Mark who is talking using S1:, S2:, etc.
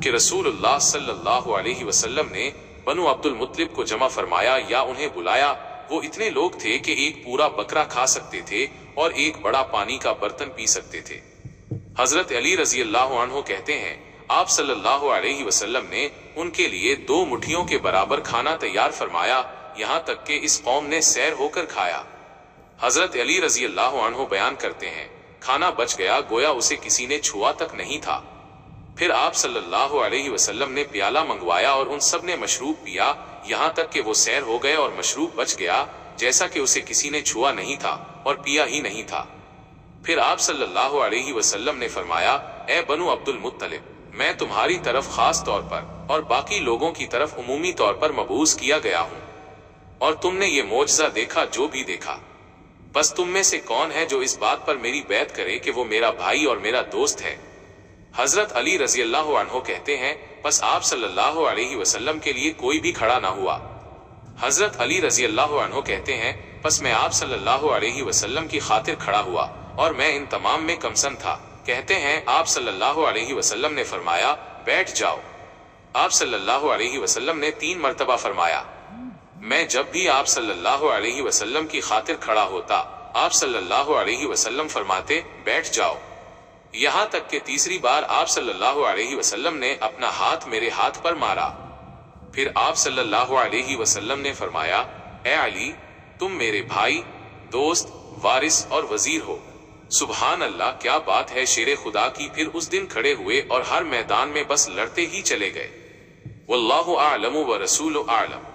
S1: کہ रसूलुल्लाह सल्लल्लाहु अलैहि वसल्लम ने बनु अब्दुल मुत्तलिब को जमा फरमाया या उन्हें बुलाया। वो इतने लोग थे कि एक पूरा बकरा खा सकते थे और एक बड़ा पानी का बर्तन पी सकते थे। हजरत अली रजी अल्लाह अन्हु कहते हैं, आप सल्लल्लाहु अलैहि वसल्लम ने उनके लिए 2 मुट्ठियों के बराबर खाना तैयार फरमाया, यहाँ तक कि इस कौम ने सैर होकर खाया। हजरत अली रजी अल्लाह अन्हु बयान करते हैं, खाना बच गया, गोया उसे किसी ने छुआ तक नहीं था। फिर आप सल्लल्लाहु अलैहि वसल्लम ने प्याला मंगवाया और उन सब ने मशरूब पिया, यहाँ तक कि वो सैर हो गए और मशरूब बच गया, जैसा कि उसे किसी ने छुआ नहीं था और पिया ही नहीं था। फिर आप सल्लल्लाहु अलैहि वसल्लम ने फरमाया, ए बनु अब्दुल मुत्तलिब, मैं तुम्हारी तरफ खास तौर पर और बाकी लोगों की तरफ उमूमी तौर पर मबूस किया गया हूँ, और तुमने ये मोजज़ा देखा जो भी देखा। बस तुम में से कौन है जो इस बात पर मेरी बैत करे कि वो मेरा भाई और मेरा दोस्त है। हजरत अली रजी अल्लाह अन्हु कहते हैं, बस आप सल्लल्लाहु अलैहि वसल्लम के लिए कोई भी खड़ा ना हुआ। हजरत अली रजी अल्लाह अन्हु कहते हैं, बस मैं आप सल्लल्लाहु अलैहि वसल्लम की खातिर खड़ा हुआ और मैं इन तमाम में कमसन था। कहते हैं, आप सल्लल्लाहु अलैहि वसल्लम ने फरमाया, बैठ जाओ। आप सल्लल्लाहु अलैहि वसल्लम ने 3 मरतबा फरमाया। मैं जब भी आप सल्लल्लाहु अलैहि वसल्लम की खातिर खड़ा होता, आप सल्लल्लाहु अलैहि वसल्लम फरमाते, बैठ जाओ। यहाँ तक कि तीसरी बार आप सल्लल्लाहु अलैहि वसल्लम ने अपना हाथ मेरे हाथ पर मारा। फिर आप सल्लल्लाहु अलैहि वसल्लम ने फरमाया, ए अली, तुम मेरे भाई, दोस्त, वारिस और वजीर हो। सुभान अल्लाह, क्या बात है शेरे खुदा की। फिर उस दिन खड़े हुए और हर मैदान में बस लड़ते ही चले गए। वल्लाहु आलमु व रसूलु आलम।